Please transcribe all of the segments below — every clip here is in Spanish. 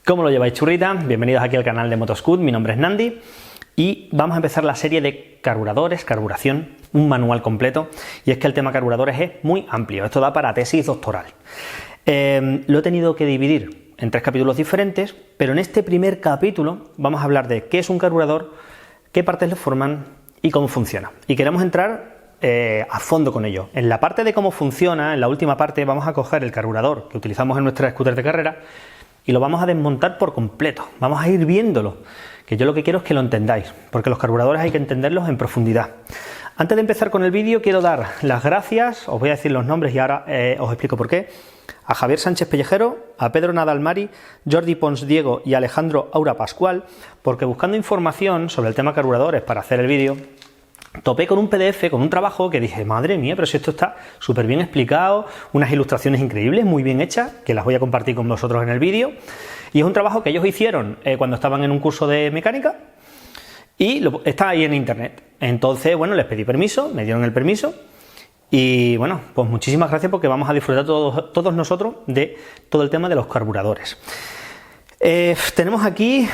¿Cómo lo lleváis, churrita? Bienvenidos aquí al canal de Motoscoot, mi nombre es Nandi y vamos a empezar la serie de carburadores, carburación, un manual completo, y es que el tema carburadores es muy amplio, esto da para tesis doctoral. Lo he tenido que dividir en 3 capítulos diferentes, pero en este primer capítulo vamos a hablar de qué es un carburador, qué partes lo forman y cómo funciona. Y queremos entrar a fondo con ello. En la parte de cómo funciona, en la última parte, vamos a coger el carburador que utilizamos en nuestra scooter de carrera y lo vamos a desmontar por completo, vamos a ir viéndolo, que yo lo que quiero es que lo entendáis, porque los carburadores hay que entenderlos en profundidad. Antes de empezar con el vídeo quiero dar las gracias, os voy a decir los nombres y ahora os explico por qué, a Javier Sánchez Pellejero, a Pedro Nadalmari, Jordi Pons Diego y Alejandro Aura Pascual, porque buscando información sobre el tema carburadores para hacer el vídeo, topé con un PDF, con un trabajo que dije, madre mía, pero si esto está súper bien explicado, unas ilustraciones increíbles, muy bien hechas, que las voy a compartir con vosotros en el vídeo, y es un trabajo que ellos hicieron cuando estaban en un curso de mecánica, y está ahí en internet. Entonces, bueno, les pedí permiso, me dieron el permiso, y bueno, pues muchísimas gracias porque vamos a disfrutar todos nosotros de todo el tema de los carburadores. Tenemos aquí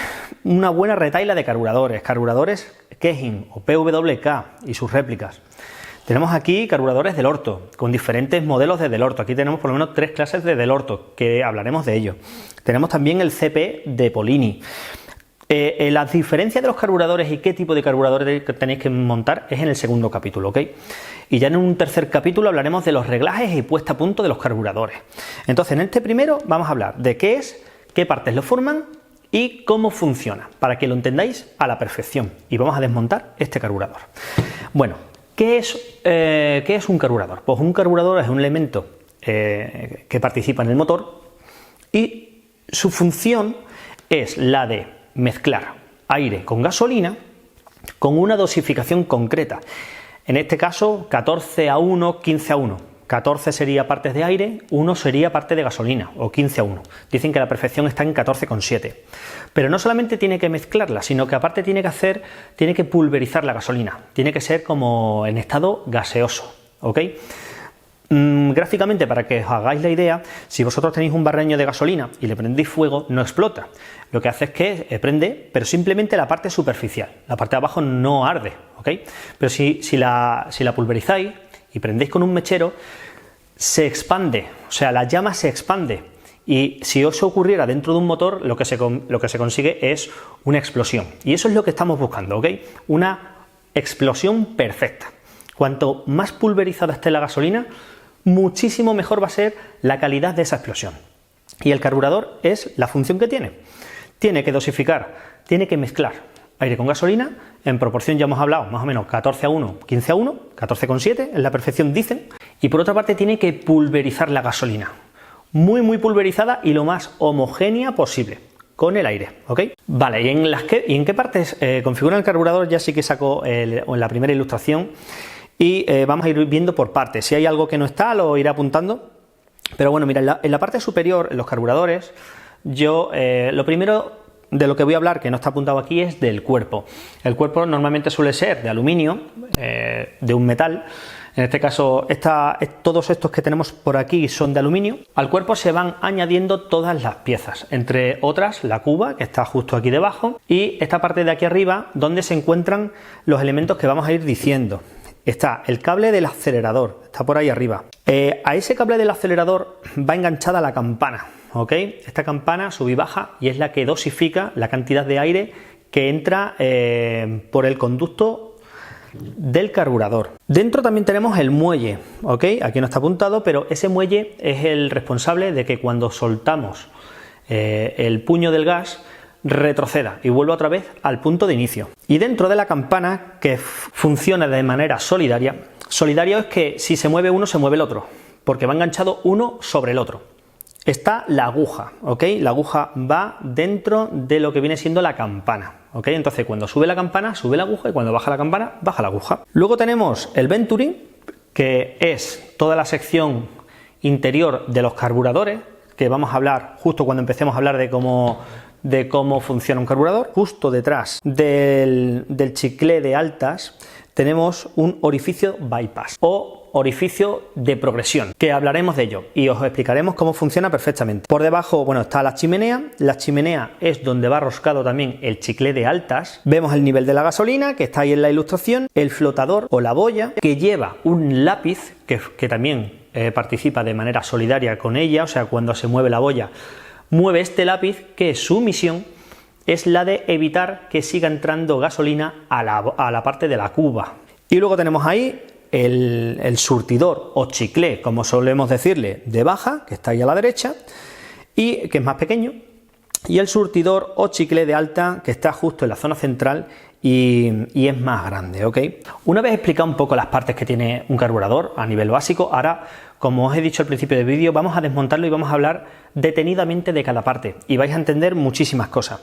una buena retahíla de carburadores Keihin o PWK y sus réplicas. Tenemos aquí carburadores del orto, con diferentes modelos de del orto. Aquí tenemos por lo menos 3 clases de del orto, que hablaremos de ello. Tenemos también el CP de Polini. Las diferencias de los carburadores y qué tipo de carburadores tenéis que montar es en el segundo capítulo, ¿ok? Y ya en un tercer capítulo hablaremos de los reglajes y puesta a punto de los carburadores. Entonces, en este primero vamos a hablar de qué es, qué partes lo forman y cómo funciona, para que lo entendáis a la perfección. Y vamos a desmontar este carburador. Bueno, ¿qué es un carburador? Pues un carburador es un elemento que participa en el motor y su función es la de mezclar aire con gasolina con una dosificación concreta. En este caso, 14:1, 15:1. 14 sería partes de aire, 1 sería parte de gasolina, o 15:1. Dicen que la perfección está en 14,7. Pero no solamente tiene que mezclarla, sino que aparte tiene que pulverizar la gasolina. Tiene que ser como en estado gaseoso, ¿ok? Gráficamente, para que os hagáis la idea, si vosotros tenéis un barreño de gasolina y le prendéis fuego, no explota. Lo que hace es que prende, pero simplemente la parte superficial. La parte de abajo no arde, ¿ok? Pero si la pulverizáis y prendéis con un mechero, se expande, o sea, la llama se expande. Y si eso ocurriera dentro de un motor, lo que se consigue es una explosión. Y eso es lo que estamos buscando, ¿ok? Una explosión perfecta. Cuanto más pulverizada esté la gasolina, muchísimo mejor va a ser la calidad de esa explosión. Y el carburador es la función que tiene. Tiene que dosificar, tiene que mezclar aire con gasolina, en proporción ya hemos hablado, más o menos 14:1, 15:1, 14,7, es la perfección dicen, y por otra parte tiene que pulverizar la gasolina, muy pulverizada y lo más homogénea posible, con el aire, ¿ok? Vale, ¿y en qué partes configura el carburador? Ya sí que saco en la primera ilustración, y vamos a ir viendo por partes. Si hay algo que no está, lo iré apuntando, pero bueno, mira, en la parte superior, en los carburadores, yo lo primero de lo que voy a hablar, que no está apuntado aquí, es del cuerpo. El cuerpo normalmente suele ser de aluminio, de un metal. En este caso, todos estos que tenemos por aquí son de aluminio. Al cuerpo se van añadiendo todas las piezas, entre otras la cuba, que está justo aquí debajo, y esta parte de aquí arriba, donde se encuentran los elementos que vamos a ir diciendo. Está el cable del acelerador, está por ahí arriba. A ese cable del acelerador va enganchada la campana, ¿ok? Esta campana sube y baja y es la que dosifica la cantidad de aire que entra por el conducto del carburador. Dentro también tenemos el muelle, ¿ok? Aquí no está apuntado, pero ese muelle es el responsable de que cuando soltamos el puño del gas, retroceda y vuelva otra vez al punto de inicio. Y dentro de la campana, que funciona de manera solidaria, solidario es que si se mueve uno, se mueve el otro, porque va enganchado uno sobre el otro. Está la aguja, ¿ok? La aguja va dentro de lo que viene siendo la campana, ¿ok? Entonces cuando sube la campana, sube la aguja, y cuando baja la campana, baja la aguja. Luego tenemos el Venturi, que es toda la sección interior de los carburadores, que vamos a hablar justo cuando empecemos a hablar de cómo funciona un carburador. Justo detrás del chicle de altas tenemos un orificio bypass o orificio de progresión, que hablaremos de ello y os explicaremos cómo funciona perfectamente. Por debajo, bueno, está la chimenea es donde va roscado también el chicle de altas. Vemos el nivel de la gasolina, que está ahí en la ilustración, el flotador o la boya, que lleva un lápiz, que también participa de manera solidaria con ella, o sea, cuando se mueve la boya, mueve este lápiz, que su misión es la de evitar que siga entrando gasolina a la parte de la cuba. Y luego tenemos ahí el surtidor o chiclé, como solemos decirle, de baja, que está ahí a la derecha, y que es más pequeño, y el surtidor o chiclé de alta, que está justo en la zona central y es más grande, ¿ok? Una vez explicado un poco las partes que tiene un carburador a nivel básico, ahora, como os he dicho al principio del vídeo, vamos a desmontarlo y vamos a hablar detenidamente de cada parte y vais a entender muchísimas cosas.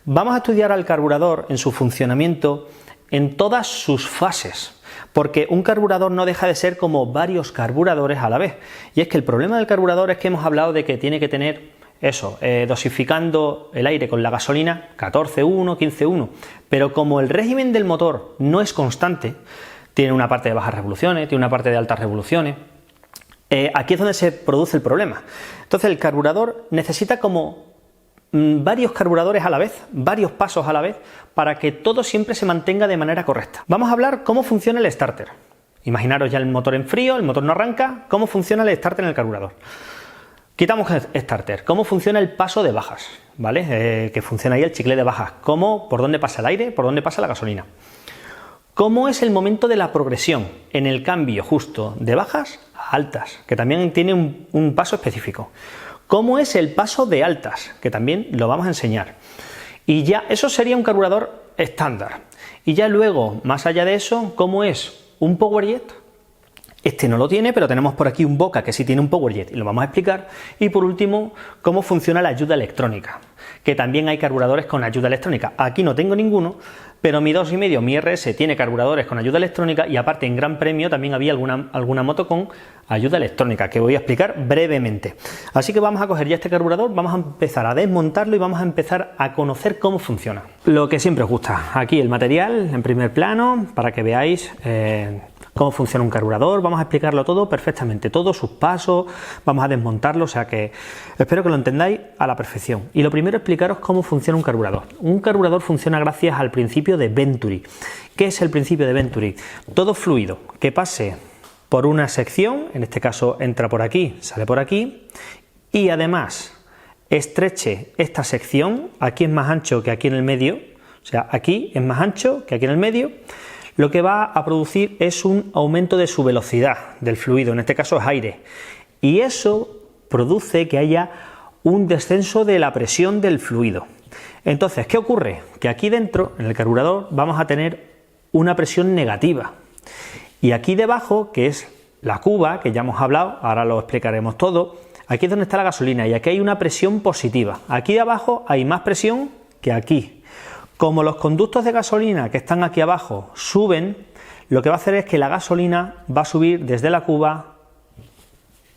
Vamos a estudiar al carburador en su funcionamiento en todas sus fases, porque un carburador no deja de ser como varios carburadores a la vez. Y es que el problema del carburador es que hemos hablado de que tiene que tener eso, dosificando el aire con la gasolina 14,1, 15,1, pero como el régimen del motor no es constante, tiene una parte de bajas revoluciones, tiene una parte de altas revoluciones, aquí es donde se produce el problema. Entonces el carburador necesita como varios carburadores a la vez, varios pasos a la vez, para que todo siempre se mantenga de manera correcta. Vamos a hablar cómo funciona el starter. Imaginaros ya el motor en frío, el motor no arranca, cómo funciona el starter en el carburador. Quitamos el starter, cómo funciona el paso de bajas, ¿vale? Que funciona ahí el chicle de bajas, por dónde pasa el aire, por dónde pasa la gasolina. ¿Cómo es el momento de la progresión en el cambio justo de bajas a altas? Que también tiene un paso específico. ¿Cómo es el paso de altas? Que también lo vamos a enseñar. Y ya, eso sería un carburador estándar. Y ya luego, más allá de eso, ¿cómo es un PowerJet? Este no lo tiene, pero tenemos por aquí un Boca que sí tiene un PowerJet y lo vamos a explicar. Y por último, cómo funciona la ayuda electrónica, que también hay carburadores con ayuda electrónica. Aquí no tengo ninguno, pero mi 2,5, mi RS, tiene carburadores con ayuda electrónica y aparte en Gran Premio también había alguna moto con ayuda electrónica, que voy a explicar brevemente. Así que vamos a coger ya este carburador, vamos a empezar a desmontarlo y vamos a empezar a conocer cómo funciona. Lo que siempre os gusta, aquí el material en primer plano, para que veáis cómo funciona un carburador, vamos a explicarlo todo perfectamente, todos sus pasos, vamos a desmontarlo, o sea que espero que lo entendáis a la perfección. Y lo primero, explicaros cómo funciona un carburador. Un carburador funciona gracias al principio de Venturi. ¿Qué es el principio de Venturi? Todo fluido que pase por una sección, en este caso entra por aquí, sale por aquí, y además estreche esta sección, aquí es más ancho que aquí en el medio, o sea, aquí es más ancho que aquí en el medio, lo que va a producir es un aumento de su velocidad del fluido, en este caso es aire, y eso produce que haya un descenso de la presión del fluido. Entonces, ¿qué ocurre? Que aquí dentro, en el carburador, vamos a tener una presión negativa, y aquí debajo, que es la cuba, que ya hemos hablado, ahora lo explicaremos todo, aquí es donde está la gasolina, y aquí hay una presión positiva. Aquí de abajo hay más presión que aquí. Como los conductos de gasolina que están aquí abajo suben, lo que va a hacer es que la gasolina va a subir desde la cuba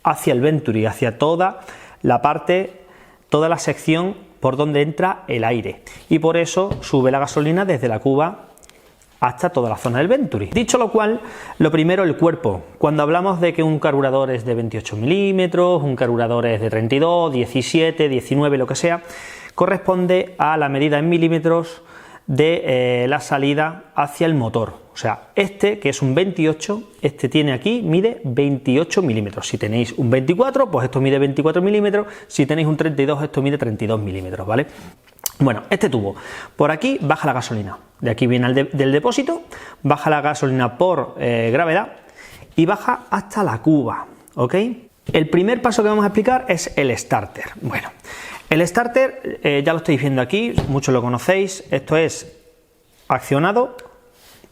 hacia el Venturi, hacia toda la parte, toda la sección por donde entra el aire. Y por eso sube la gasolina desde la cuba hasta toda la zona del Venturi. Dicho lo cual, lo primero, el cuerpo. Cuando hablamos de que un carburador es de 28 milímetros, un carburador es de 32, 17, 19, lo que sea, corresponde a la medida en milímetros de la salida hacia el motor. O sea, este, que es un 28, este tiene aquí, mide 28 milímetros. Si tenéis un 24, pues esto mide 24 milímetros. Si tenéis un 32, esto mide 32 milímetros, ¿vale? Bueno, este tubo, por aquí baja la gasolina. De aquí viene del depósito, baja la gasolina por gravedad y baja hasta la cuba, ¿ok? El primer paso que vamos a explicar es el starter. Bueno, el starter, ya lo estáis viendo aquí, muchos lo conocéis, esto es accionado,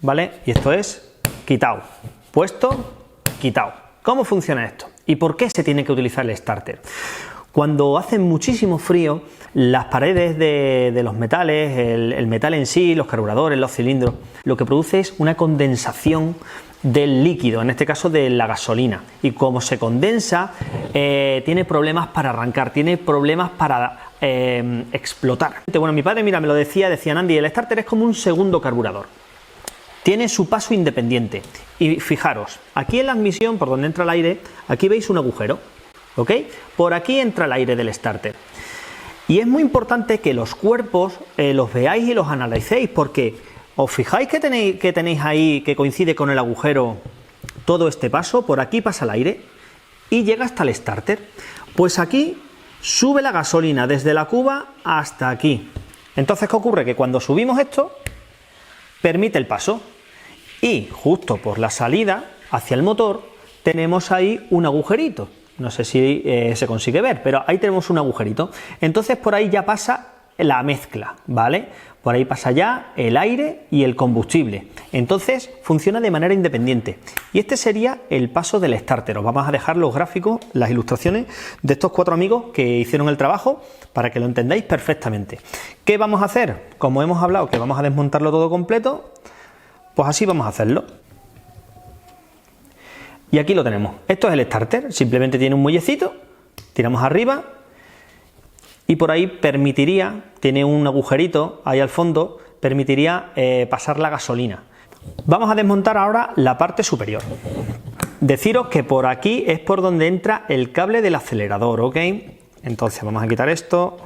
¿vale? Y esto es quitado, puesto, quitado. ¿Cómo funciona esto? ¿Y por qué se tiene que utilizar el starter? Cuando hace muchísimo frío, las paredes de los metales, el metal en sí, los carburadores, los cilindros, lo que produce es una condensación del líquido, en este caso de la gasolina, y como se condensa, tiene problemas para arrancar, tiene problemas para explotar. Bueno, mi padre, mira, me lo decía Nandi, el starter es como un segundo carburador. tiene su paso independiente. Y fijaros, aquí en la admisión, por donde entra el aire, aquí veis un agujero, ¿ok? Por aquí entra el aire del starter. Y es muy importante que los cuerpos los veáis y los analicéis, porque os fijáis que tenéis ahí, que coincide con el agujero, todo este paso. Por aquí pasa el aire y llega hasta el starter. Pues aquí sube la gasolina desde la cuba hasta aquí. Entonces, ¿qué ocurre? Que cuando subimos esto, permite el paso. Y justo por la salida hacia el motor tenemos ahí un agujerito. No sé si se consigue ver, pero ahí tenemos un agujerito. Entonces por ahí ya pasa la mezcla, ¿vale? Por ahí pasa ya el aire y el combustible. Entonces funciona de manera independiente. Y este sería el paso del starter. Os vamos a dejar los gráficos, las ilustraciones de estos 4 amigos que hicieron el trabajo para que lo entendáis perfectamente. ¿Qué vamos a hacer? Como hemos hablado que vamos a desmontarlo todo completo, pues así vamos a hacerlo. Y aquí lo tenemos. Esto es el starter. Simplemente tiene un muellecito, tiramos arriba y por ahí permitiría, tiene un agujerito ahí al fondo, permitiría pasar la gasolina. Vamos a desmontar ahora la parte superior. Deciros que por aquí es por donde entra el cable del acelerador, ¿ok? Entonces vamos a quitar esto.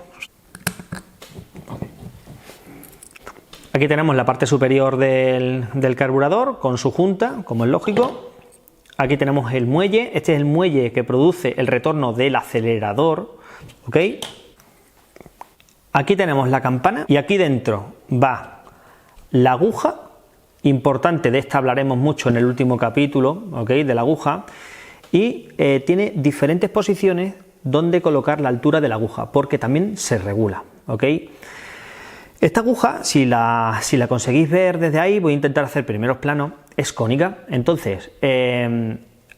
Aquí tenemos la parte superior del carburador con su junta, como es lógico. Aquí tenemos el muelle. Este es el muelle que produce el retorno del acelerador, ¿ok? Aquí tenemos la campana y aquí dentro va la aguja. Importante, de esta hablaremos mucho en el último capítulo, ¿ok? De la aguja. Y tiene diferentes posiciones donde colocar la altura de la aguja, porque también se regula, ¿ok? Esta aguja, si la conseguís ver desde ahí, voy a intentar hacer primeros planos, es cónica. Entonces,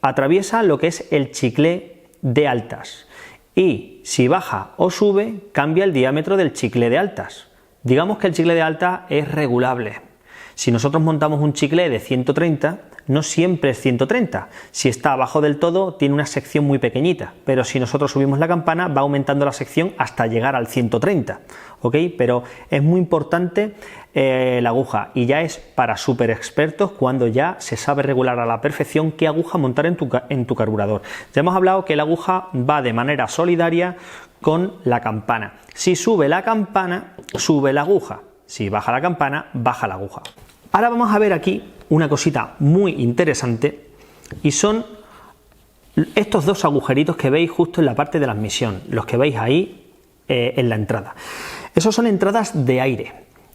atraviesa lo que es el chicle de altas. Y si baja o sube, cambia el diámetro del chicle de altas. Digamos que el chicle de altas es regulable. Si nosotros montamos un chicle de 130, no siempre es 130. Si está abajo del todo, tiene una sección muy pequeñita. Pero si nosotros subimos la campana, va aumentando la sección hasta llegar al 130. ¿Ok? Pero es muy importante la aguja. Y ya es para súper expertos cuando ya se sabe regular a la perfección qué aguja montar en tu carburador. Ya hemos hablado que la aguja va de manera solidaria con la campana. Si sube la campana, sube la aguja. Si baja la campana, baja la aguja. Ahora vamos a ver aquí una cosita muy interesante y son estos dos agujeritos que veis justo en la parte de la admisión, los que veis ahí en la entrada. Esos son entradas de aire.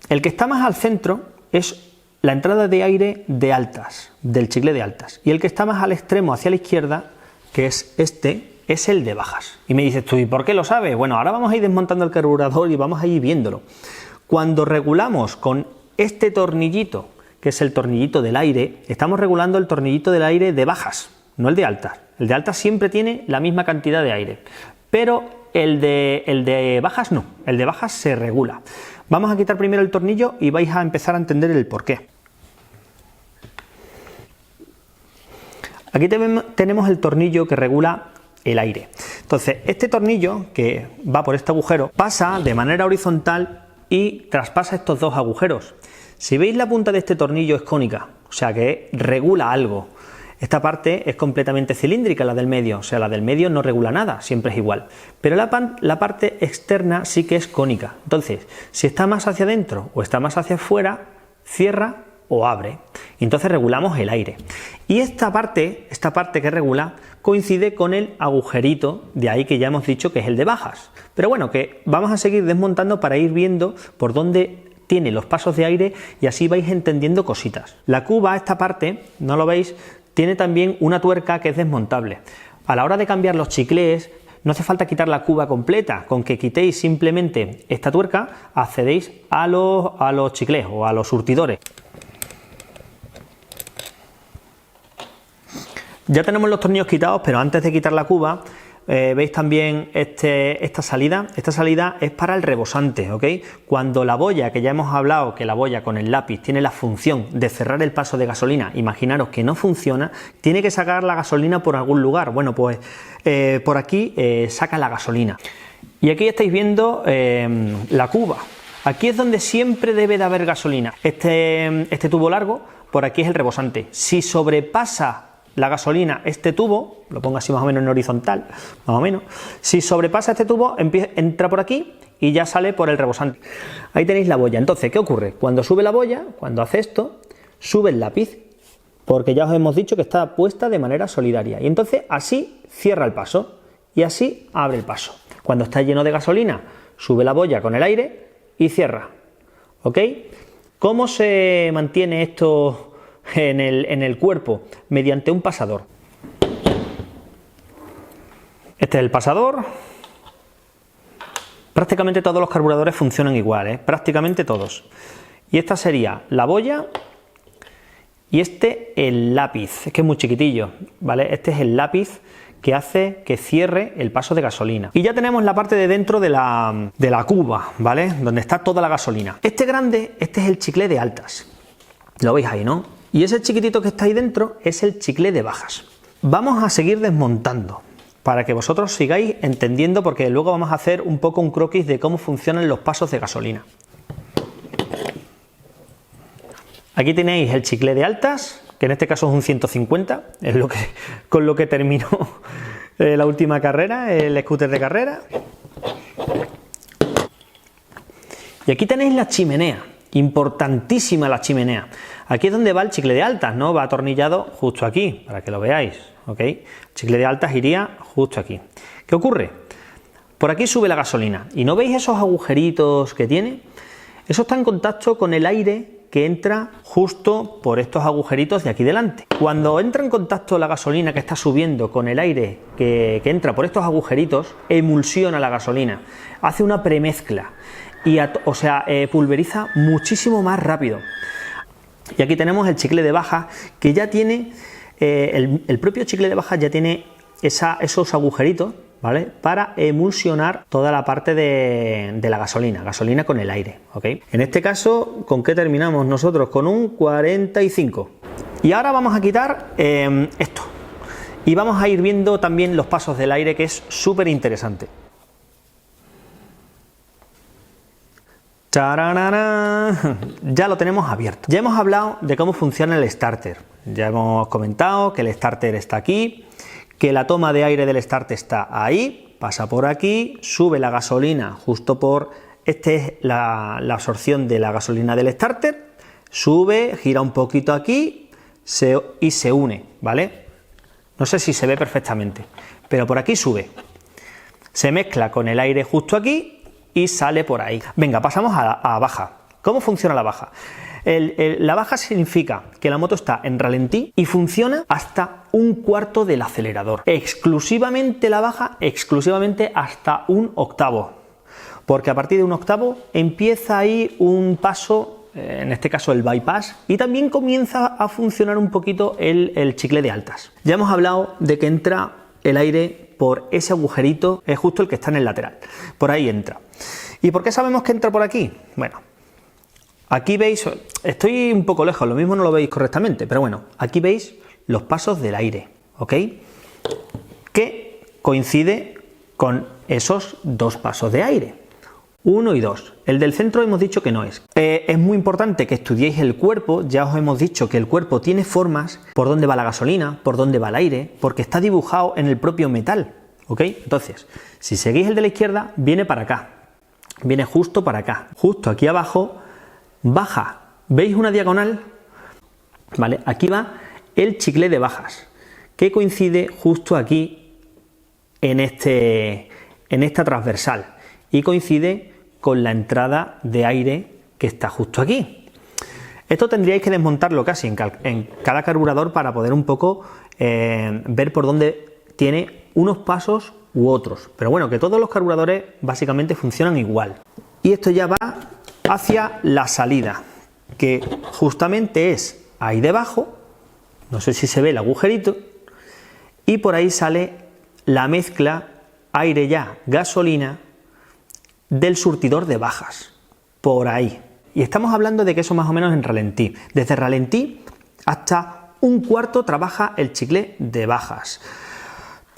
El que está más al centro es la entrada de aire de altas, del chicle de altas, y el que está más al extremo hacia la izquierda, que es este, es el de bajas. Y me dices tú, ¿y por qué lo sabes? Bueno, ahora vamos a ir desmontando el carburador y vamos a ir viéndolo. Cuando regulamos con este tornillito, que es el tornillito del aire, estamos regulando el tornillito del aire de bajas, no el de altas. El de altas siempre tiene la misma cantidad de aire, pero el de bajas no, el de bajas se regula. Vamos a quitar primero el tornillo y vais a empezar a entender el porqué. Aquí tenemos el tornillo que regula el aire. Entonces, este tornillo que va por este agujero pasa de manera horizontal y traspasa estos dos agujeros. Si veis, la punta de este tornillo es cónica, o sea que regula algo. Esta parte es completamente cilíndrica, la del medio, o sea, la del medio no regula nada, siempre es igual. Pero la parte externa sí que es cónica. Entonces, si está más hacia adentro o está más hacia afuera, cierra o abre. Y entonces regulamos el aire. Y esta parte que regula coincide con el agujerito de ahí que ya hemos dicho que es el de bajas. Pero bueno, que vamos a seguir desmontando para ir viendo por dónde tiene los pasos de aire y así vais entendiendo cositas. La cuba, esta parte, no lo veis, tiene también una tuerca que es desmontable. A la hora de cambiar los chiclés, no hace falta quitar la cuba completa, con que quitéis simplemente esta tuerca, accedéis a los chiclés o a los surtidores. Ya tenemos los tornillos quitados, pero antes de quitar la cuba, veis también esta salida. Esta salida es para el rebosante, ¿ok? Cuando la boya, que ya hemos hablado que la boya con el lápiz tiene la función de cerrar el paso de gasolina, imaginaros que no funciona, tiene que sacar la gasolina por algún lugar. Bueno, pues por aquí saca la gasolina. Y aquí estáis viendo la cuba. Aquí es donde siempre debe de haber gasolina. Este tubo largo, por aquí es el rebosante. Si sobrepasa la gasolina este tubo, lo pongo así más o menos en horizontal, más o menos, si sobrepasa este tubo, entra por aquí y ya sale por el rebosante. Ahí tenéis la boya. Entonces, ¿qué ocurre? Cuando sube la boya, cuando hace esto, sube el lápiz, porque ya os hemos dicho que está puesta de manera solidaria. Y entonces así cierra el paso y así abre el paso. Cuando está lleno de gasolina, sube la boya con el aire y cierra. ¿Ok? ¿Cómo se mantiene esto en el cuerpo? Mediante un pasador. Este es el pasador. Prácticamente todos los carburadores funcionan igual, ¿eh? Prácticamente todos. Y esta sería la boya y este el lápiz, es que es muy chiquitillo, ¿vale? Este es el lápiz que hace que cierre el paso de gasolina. Y ya tenemos la parte de dentro de la cuba, ¿vale? Donde está toda la gasolina. Este grande, este es el chicle de altas. Lo veis ahí, ¿no? Y ese chiquitito que está ahí dentro es el chicle de bajas. Vamos a seguir desmontando para que vosotros sigáis entendiendo, porque luego vamos a hacer un poco un croquis de cómo funcionan los pasos de gasolina. Aquí tenéis el chicle de altas, que en este caso es un 150, es con lo que terminó la última carrera, el scooter de carrera. Y aquí tenéis la chimenea, importantísima la chimenea. Aquí es donde va el chicle de altas, ¿no? Va atornillado justo aquí, para que lo veáis, ¿ok? El chicle de altas iría justo aquí. ¿Qué ocurre? Por aquí sube la gasolina, ¿y no veis esos agujeritos que tiene? Eso está en contacto con el aire que entra justo por estos agujeritos de aquí delante. Cuando entra en contacto la gasolina que está subiendo con el aire que entra por estos agujeritos, emulsiona la gasolina, hace una premezcla y pulveriza muchísimo más rápido. Y aquí tenemos el chicle de baja, que ya tiene, el propio chicle de baja ya tiene esos agujeritos, ¿vale? Para emulsionar toda la parte de la gasolina con el aire, ¿ok? En este caso, ¿con qué terminamos nosotros? Con un 45. Y ahora vamos a quitar esto. Y vamos a ir viendo también los pasos del aire, que es súper interesante. ¡Tararara! Ya lo tenemos abierto. Ya hemos hablado de cómo funciona el starter. Ya hemos comentado que el starter está aquí, que la toma de aire del starter está ahí, pasa por aquí, sube la gasolina justo por... Esta es la absorción de la gasolina del starter, sube, gira un poquito aquí y se une, ¿vale? No sé si se ve perfectamente, pero por aquí sube. Se mezcla con el aire justo aquí y sale por ahí. Venga, pasamos a baja. ¿Cómo funciona la baja? La baja significa que la moto está en ralentí y funciona hasta un cuarto del acelerador. Exclusivamente la baja, exclusivamente hasta un octavo. Porque a partir de un octavo empieza ahí un paso, en este caso el bypass, y también comienza a funcionar un poquito el chicle de altas. Ya hemos hablado de que entra el aire por ese agujerito, es justo el que está en el lateral. Por ahí entra. ¿Y por qué sabemos que entra por aquí? Bueno, aquí veis, estoy un poco lejos, lo mismo no lo veis correctamente, pero bueno, aquí veis los pasos del aire, ¿ok? Que coincide con esos dos pasos de aire, 1 y 2. El del centro hemos dicho que no es. Es muy importante que estudiéis el cuerpo, ya os hemos dicho que el cuerpo tiene formas, por dónde va la gasolina, por dónde va el aire, porque está dibujado en el propio metal, ¿ok? Entonces, si seguís el de la izquierda, viene para acá, viene justo para acá, justo aquí abajo, baja. ¿Veis una diagonal? Vale, aquí va el chicle de bajas, que coincide justo aquí en esta transversal y coincide con la entrada de aire que está justo aquí. Esto tendríais que desmontarlo casi en cada carburador para poder un poco ver por dónde tiene unos pasos u otros. Pero bueno, que todos los carburadores básicamente funcionan igual. Y esto ya va hacia la salida, que justamente es ahí debajo, no sé si se ve el agujerito, y por ahí sale la mezcla aire ya gasolina del surtidor de bajas, por ahí. Y estamos hablando de que eso más o menos en ralentí. Desde ralentí hasta un cuarto trabaja el chicle de bajas.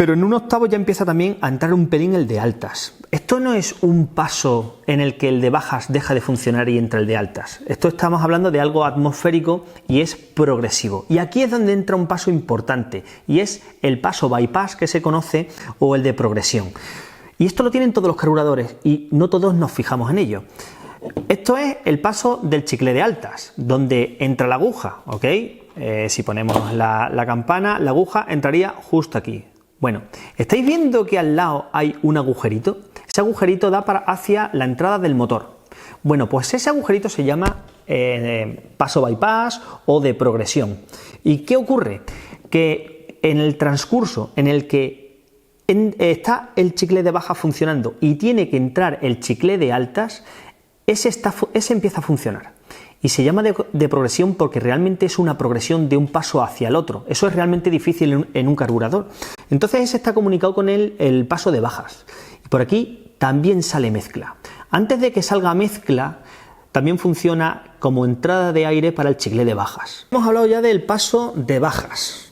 Pero en un octavo ya empieza también a entrar un pelín el de altas. Esto no es un paso en el que el de bajas deja de funcionar y entra el de altas. Esto estamos hablando de algo atmosférico y es progresivo. Y aquí es donde entra un paso importante y es el paso bypass que se conoce o el de progresión. Y esto lo tienen todos los carburadores y no todos nos fijamos en ello. Esto es el paso del chicle de altas, donde entra la aguja, ¿ok? Si ponemos la campana, la aguja entraría justo aquí. Bueno, ¿estáis viendo que al lado hay un agujerito? Ese agujerito da hacia la entrada del motor. Bueno, pues ese agujerito se llama paso bypass o de progresión. ¿Y qué ocurre? Que en el transcurso en el que está el chicle de baja funcionando y tiene que entrar el chicle de altas, ese empieza a funcionar. Y se llama de progresión porque realmente es una progresión de un paso hacia el otro. Eso es realmente difícil en un carburador. Entonces ese está comunicado con el paso de bajas. Y por aquí también sale mezcla. Antes de que salga mezcla, también funciona como entrada de aire para el chicle de bajas. Hemos hablado ya del paso de bajas.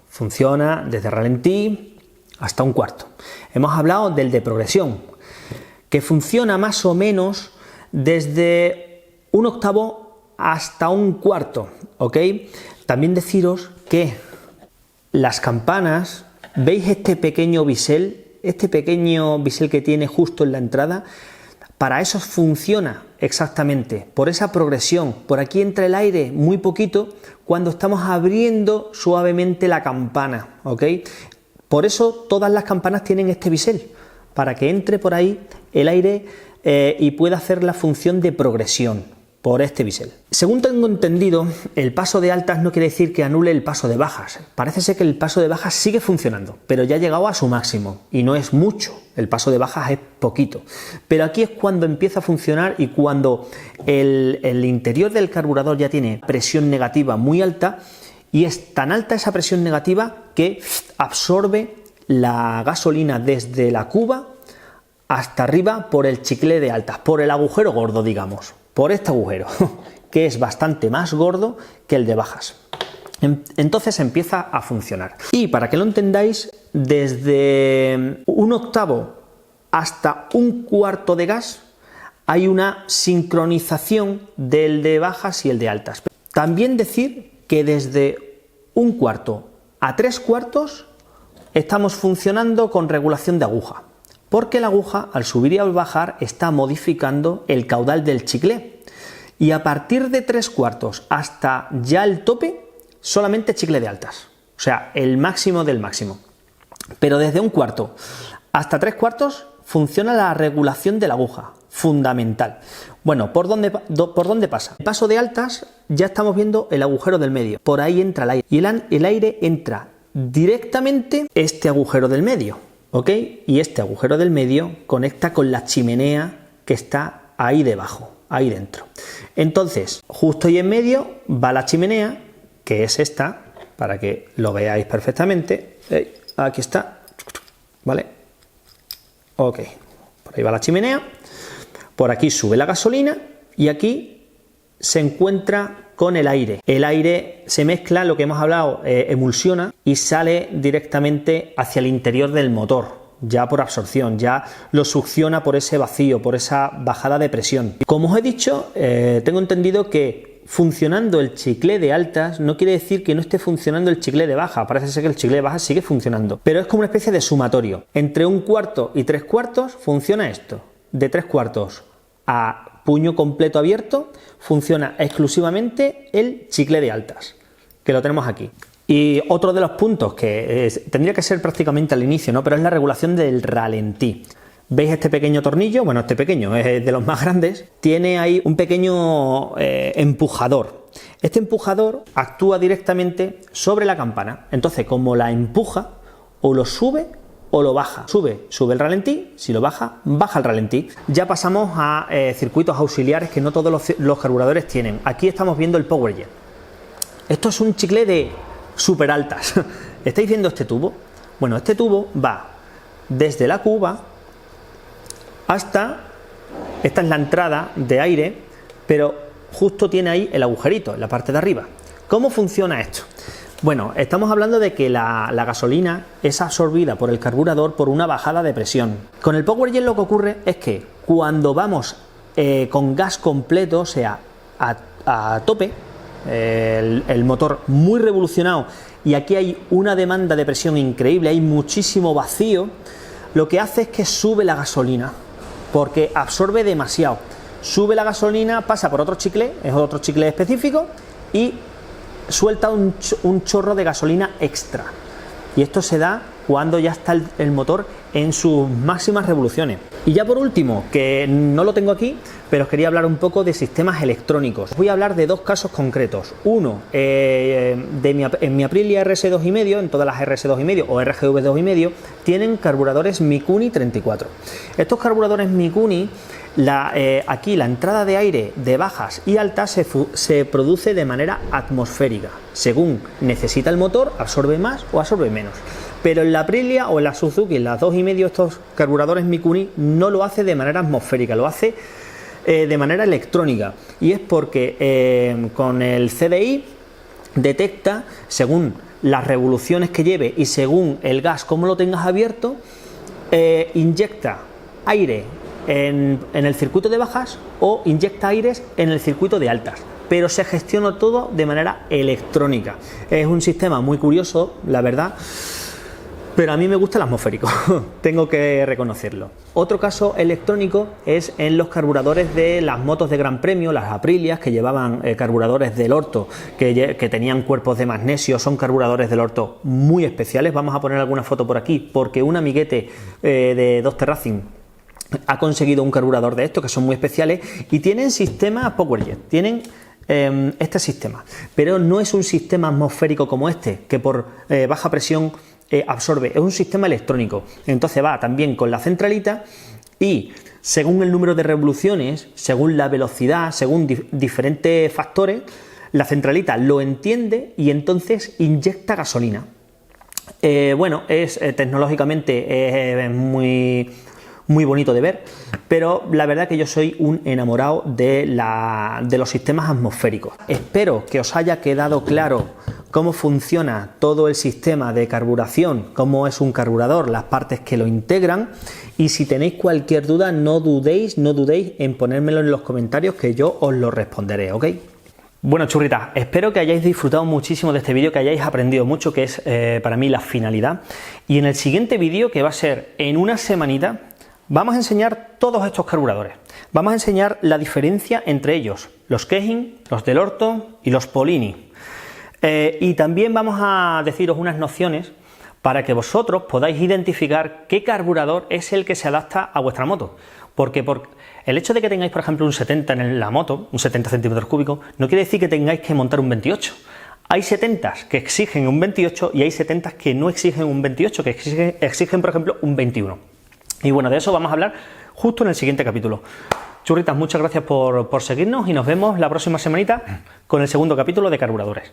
Funciona desde ralentí hasta un cuarto. Hemos hablado del de progresión, que funciona más o menos desde un octavo hasta un cuarto, ¿ok? También deciros que las campanas, ¿veis este pequeño bisel? Este pequeño bisel que tiene justo en la entrada, para eso funciona exactamente, por esa progresión. Por aquí entra el aire muy poquito cuando estamos abriendo suavemente la campana, ¿ok? Por eso todas las campanas tienen este bisel, para que entre por ahí el aire y pueda hacer la función de progresión por este bisel. Según tengo entendido, el paso de altas no quiere decir que anule el paso de bajas. Parece ser que el paso de bajas sigue funcionando, pero ya ha llegado a su máximo y no es mucho. El paso de bajas es poquito. Pero aquí es cuando empieza a funcionar y cuando el interior del carburador ya tiene presión negativa muy alta y es tan alta esa presión negativa que absorbe la gasolina desde la cuba hasta arriba por el chicle de altas, por el agujero gordo, digamos. Por este agujero, que es bastante más gordo que el de bajas. Entonces empieza a funcionar. Y para que lo entendáis, desde un octavo hasta un cuarto de gas hay una sincronización del de bajas y el de altas. También decir que desde un cuarto a 3/4 estamos funcionando con regulación de aguja. Porque la aguja, al subir y al bajar, está modificando el caudal del chicle. Y a partir de 3/4 hasta ya el tope, solamente chicle de altas. O sea, el máximo del máximo. Pero desde un cuarto hasta 3/4 funciona la regulación de la aguja. Fundamental. Bueno, ¿por dónde pasa? El paso de altas ya estamos viendo el agujero del medio. Por ahí entra el aire. Y el aire entra directamente este agujero del medio. ¿Ok? Y este agujero del medio conecta con la chimenea que está ahí debajo, ahí dentro. Entonces, justo ahí en medio va la chimenea, que es esta, para que lo veáis perfectamente. Aquí está, ¿vale? Ok, por ahí va la chimenea, por aquí sube la gasolina y aquí se encuentra con el aire. El aire se mezcla, lo que hemos hablado, emulsiona y sale directamente hacia el interior del motor, ya por absorción, ya lo succiona por ese vacío, por esa bajada de presión. Como os he dicho, tengo entendido que funcionando el chicle de altas no quiere decir que no esté funcionando el chicle de baja. Parece ser que el chicle de baja sigue funcionando, pero es como una especie de sumatorio. Entre un cuarto y 3/4 funciona esto. De 3/4 a puño completo abierto funciona exclusivamente el chicle de altas, que lo tenemos aquí. Y otro de los puntos que tendría que ser prácticamente al inicio, ¿no? Pero es la regulación del ralentí. ¿Veis este pequeño tornillo? Bueno, este pequeño es de los más grandes. Tiene ahí un pequeño empujador. Este empujador actúa directamente sobre la campana. Entonces, como la empuja, o lo sube o lo baja. Sube el ralentí, si lo baja, baja el ralentí. Ya pasamos a circuitos auxiliares que no todos los carburadores tienen. Aquí estamos viendo el Power Jet. Esto es un chicle de súper altas. ¿Estáis viendo este tubo? Bueno, este tubo va desde la cuba hasta... Esta es la entrada de aire, pero justo tiene ahí el agujerito en la parte de arriba. ¿Cómo funciona esto? Bueno, estamos hablando de que la gasolina es absorbida por el carburador por una bajada de presión. Con el Powerjet lo que ocurre es que cuando vamos con gas completo, o sea, a tope, el motor muy revolucionado, y aquí hay una demanda de presión increíble, hay muchísimo vacío, lo que hace es que sube la gasolina, porque absorbe demasiado. Sube la gasolina, pasa por otro chicle, es otro chicle específico, y suelta un chorro de gasolina extra. Y esto se da cuando ya está el motor en sus máximas revoluciones. Y ya por último, que no lo tengo aquí, pero os quería hablar un poco de sistemas electrónicos. Voy a hablar de dos casos concretos. Uno, en mi Aprilia RS2,5, en todas las RS2,5 o RGV 2,5, tienen carburadores Mikuni 34. Estos carburadores Mikuni, aquí la entrada de aire de bajas y altas se produce de manera atmosférica. Según necesita el motor, absorbe más o absorbe menos. Pero en la Aprilia o en la Suzuki, en las 2,5, estos carburadores Mikuni no lo hace de manera atmosférica, lo hace de manera electrónica. Y es porque con el CDI detecta, según las revoluciones que lleve y según el gas como lo tengas abierto, inyecta aire en el circuito de bajas o inyecta aires en el circuito de altas, pero se gestiona todo de manera electrónica. Es un sistema muy curioso, la verdad, pero a mí me gusta el atmosférico, tengo que reconocerlo. Otro caso electrónico es en los carburadores de las motos de Gran Premio, las Aprilias, que llevaban carburadores del orto, que tenían cuerpos de magnesio. Son carburadores del orto muy especiales. Vamos a poner alguna foto por aquí, porque un amiguete de Dr. Racing ha conseguido un carburador de estos, que son muy especiales, y tienen sistema Powerjet, tienen este sistema, pero no es un sistema atmosférico como este, que por baja presión absorbe. Es un sistema electrónico. Entonces va también con la centralita y según el número de revoluciones, según la velocidad, según diferentes factores, la centralita lo entiende y entonces inyecta gasolina. Bueno, tecnológicamente es muy bonito de ver, pero la verdad que yo soy un enamorado de los sistemas atmosféricos. Espero que os haya quedado claro cómo funciona todo el sistema de carburación, cómo es un carburador, las partes que lo integran, y si tenéis cualquier duda no dudéis en ponérmelo en los comentarios, que yo os lo responderé, ¿ok? Bueno, churritas, espero que hayáis disfrutado muchísimo de este vídeo, que hayáis aprendido mucho, que es para mí la finalidad. Y en el siguiente vídeo, que va a ser en una semanita, vamos a enseñar todos estos carburadores. Vamos a enseñar la diferencia entre ellos, los Keihin, los Del Orto y los Polini. Y también vamos a deciros unas nociones para que vosotros podáis identificar qué carburador es el que se adapta a vuestra moto. Porque por el hecho de que tengáis, por ejemplo, un 70 en la moto, un 70 centímetros cúbicos, no quiere decir que tengáis que montar un 28. Hay 70 que exigen un 28 y hay 70 que no exigen un 28, que exigen, por ejemplo, un 21. Y bueno, de eso vamos a hablar justo en el siguiente capítulo. Churritas, muchas gracias por seguirnos y nos vemos la próxima semanita con el segundo capítulo de carburadores.